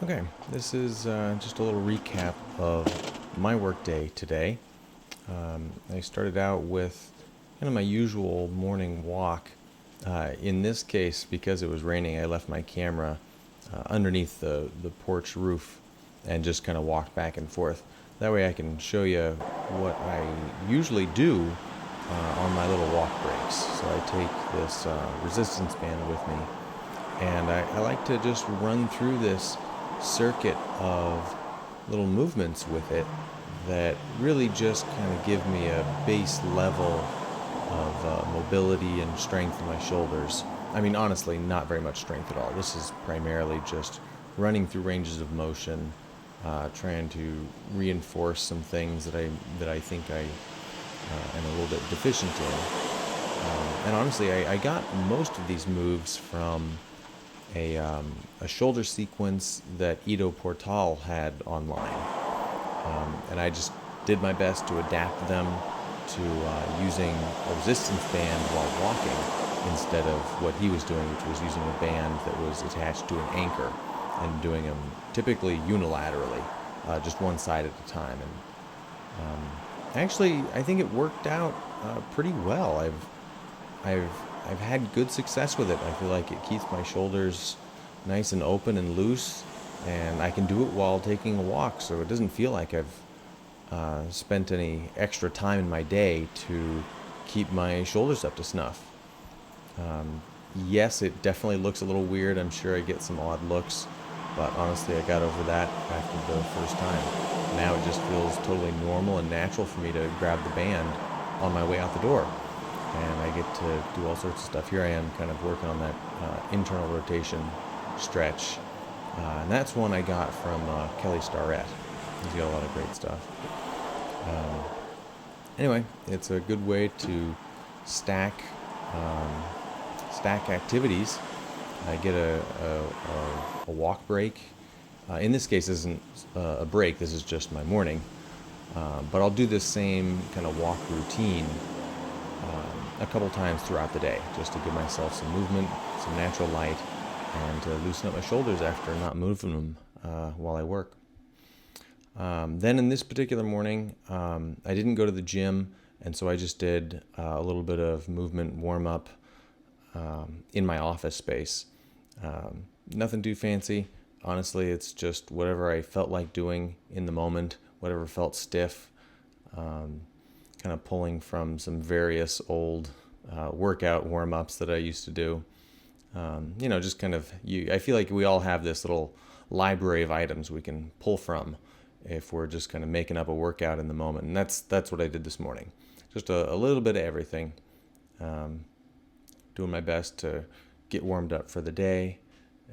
Okay, this is just a little recap of my workday today. I started out with kind of my usual morning walk. In this case, because it was raining, I left my camera underneath the porch roof and just kind of walked back and forth. That way I can show you what I usually do on my little walk breaks. So I take this resistance band with me, and I like to just run through this circuit of little movements with it that really just kind of give me a base level of mobility and strength in my shoulders. I mean, honestly, not very much strength at all. This is primarily just running through ranges of motion, trying to reinforce some things that I think I am a little bit deficient in. And honestly, I got most of these moves from a shoulder sequence that Ido Portal had online. And I just did my best to adapt them to using a resistance band while walking instead of what he was doing, which was using a band that was attached to an anchor and doing them typically unilaterally, just one side at a time. And actually, I think it worked out pretty well. I've I've had good success with it. I feel like it keeps my shoulders nice and open and loose, and I can do it while taking a walk, so it doesn't feel like I've spent any extra time in my day to keep my shoulders up to snuff. Yes, it definitely looks a little weird. I'm sure I get some odd looks, but honestly, I got over that after the first time. Now it just feels totally normal and natural for me to grab the band on my way out the door. And I get to do all sorts of stuff. Here I am kind of working on that internal rotation stretch. And that's one I got from Kelly Starrett. He's got a lot of great stuff. Anyway, it's a good way to stack um, stack activities. I get a walk break. In this case, this isn't a break. This is just my morning. But I'll do the same kind of walk routine a couple times throughout the day, just to give myself some movement, some natural light, and to loosen up my shoulders after not moving them while I work. Then in this particular morning, I didn't go to the gym, and so I just did a little bit of movement warm up in my office space. Nothing too fancy. Honestly, it's just whatever I felt like doing in the moment, whatever felt stiff. Kind of pulling from some various old workout warm ups that I used to do. Just kind of I feel like we all have this little library of items we can pull from if we're just kind of making up a workout in the moment, and that's what I did this morning. Just a little bit of everything. Doing my best to get warmed up for the day,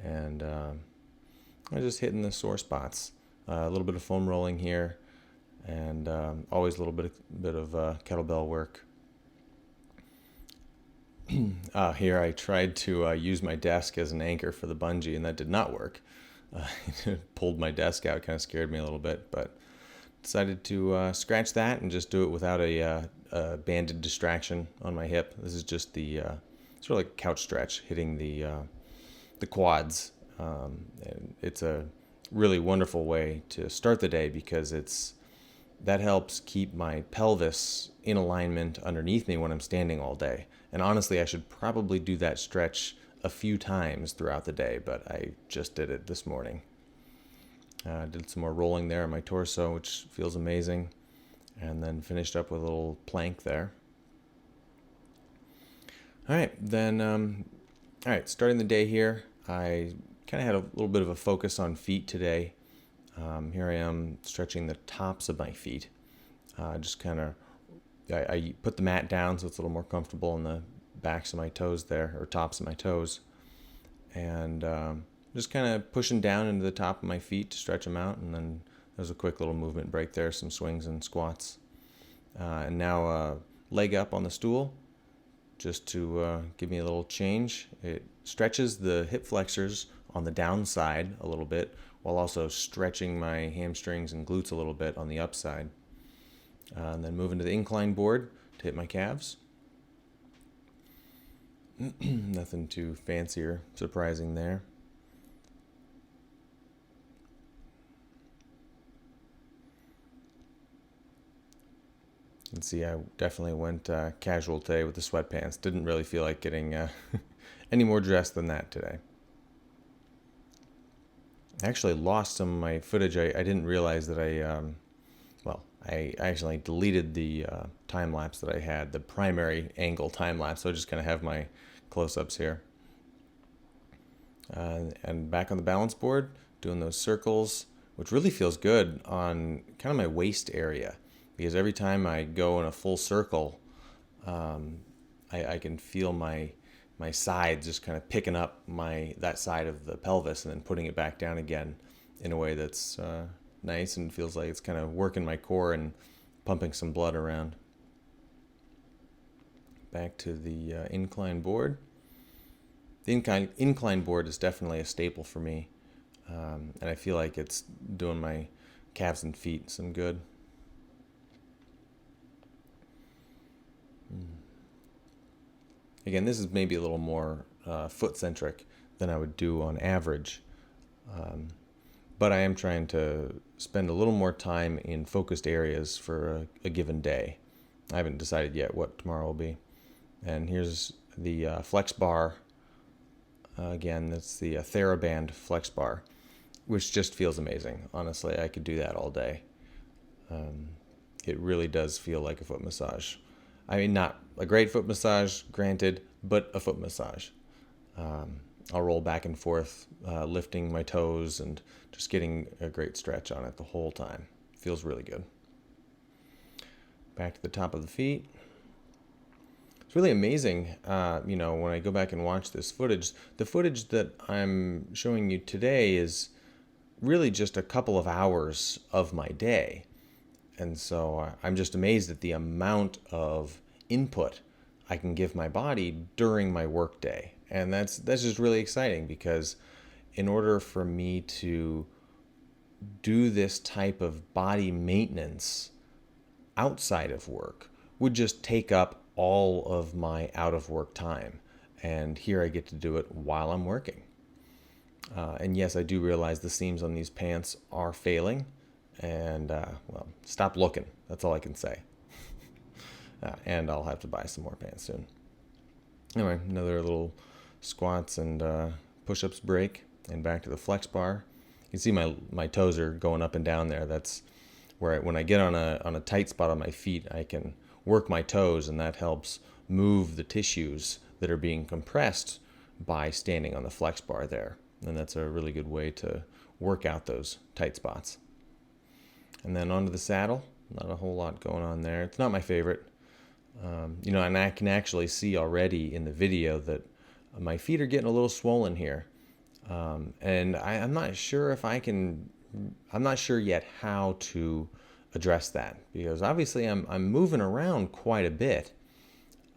and I'm just hitting the sore spots. A little bit of foam rolling here, and always a little bit of kettlebell work. Here I tried to use my desk as an anchor for the bungee, and that did not work. It pulled my desk out, kind of scared me a little bit, but decided to scratch that and just do it without a banded distraction on my hip. This is just the sort of like couch stretch, hitting the quads. And it's a really wonderful way to start the day because that helps keep my pelvis in alignment underneath me when I'm standing all day. And honestly, I should probably do that stretch a few times throughout the day, but I just did it this morning. Did some more rolling there on my torso, which feels amazing, and then finished up with a little plank there. All right, then, all right, starting the day here, I kind of had a little bit of a focus on feet today. Here I am stretching the tops of my feet. Just kind of, I put the mat down so it's a little more comfortable on the backs of my toes there, or tops of my toes. And just kind of pushing down into the top of my feet to stretch them out. And then there's a quick little movement break there, some swings and squats. And now leg up on the stool, just to give me a little change. It stretches the hip flexors on the downside a little bit, while also stretching my hamstrings and glutes a little bit on the upside. And then moving to the incline board to hit my calves. Nothing too fancy or surprising there. can see I definitely went casual today with the sweatpants. Didn't really feel like getting any more dressed than that today. I actually lost some of my footage. I didn't realize that I actually deleted the time lapse that I had, the primary angle time lapse. So I just kind of have my close-ups here. And back on the balance board, doing those circles, which really feels good on kind of my waist area, because every time I go in a full circle, I can feel my sides just kind of picking up that side of the pelvis and then putting it back down again in a way that's nice and feels like it's kind of working my core and pumping some blood around. Back to the incline board. The incline board is definitely a staple for me, and I feel like it's doing my calves and feet some good. Again, this is maybe a little more foot-centric than I would do on average, but I am trying to spend a little more time in focused areas for a given day. I haven't decided yet what tomorrow will be. And here's the flex bar. Again, that's the TheraBand flex bar, which just feels amazing. Honestly, I could do that all day. It really does feel like a foot massage. I mean, not a great foot massage, granted, but a foot massage. I'll roll back and forth, lifting my toes and just getting a great stretch on it the whole time. Feels really good. Back to the top of the feet. It's really amazing, when I go back and watch this footage. The footage that I'm showing you today is really just a couple of hours of my day. And so I'm just amazed at the amount of input I can give my body during my work day. And that's just really exciting, because in order for me to do this type of body maintenance outside of work would just take up all of my out of work time. And here I get to do it while I'm working. And yes, I do realize the seams on these pants are failing. And, stop looking. That's all I can say. And I'll have to buy some more pants soon. Anyway, another little squats and push-ups break. And back to the flex bar. You can see my toes are going up and down there. That's where when I get on a tight spot on my feet, I can work my toes, and that helps move the tissues that are being compressed by standing on the flex bar there. And that's a really good way to work out those tight spots. And then onto the saddle. Not a whole lot going on there. It's not my favorite. And I can actually see already in the video that my feet are getting a little swollen here. And I'm not sure I'm not sure yet how to address that, because obviously I'm moving around quite a bit.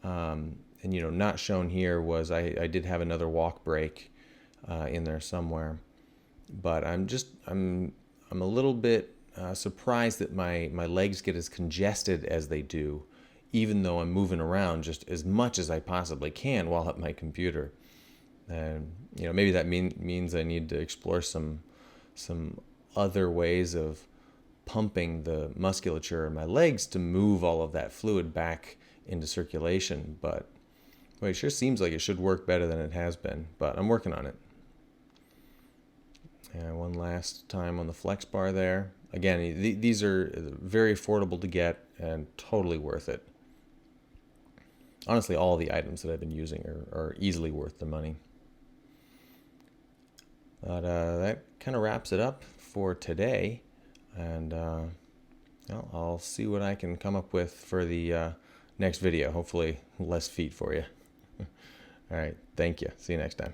And not shown here was I did have another walk break in there somewhere, but I'm a little bit surprised that my legs get as congested as they do, even though I'm moving around just as much as I possibly can while at my computer. And maybe that means I need to explore some other ways of pumping the musculature in my legs to move all of that fluid back into circulation. But it sure seems like it should work better than it has been, but I'm working on it. And one last time on the flex bar there. Again, these are very affordable to get and totally worth it. Honestly, all the items that I've been using are easily worth the money. But that kind of wraps it up for today. And I'll see what I can come up with for the next video. Hopefully less feet for you. All right. Thank you. See you next time.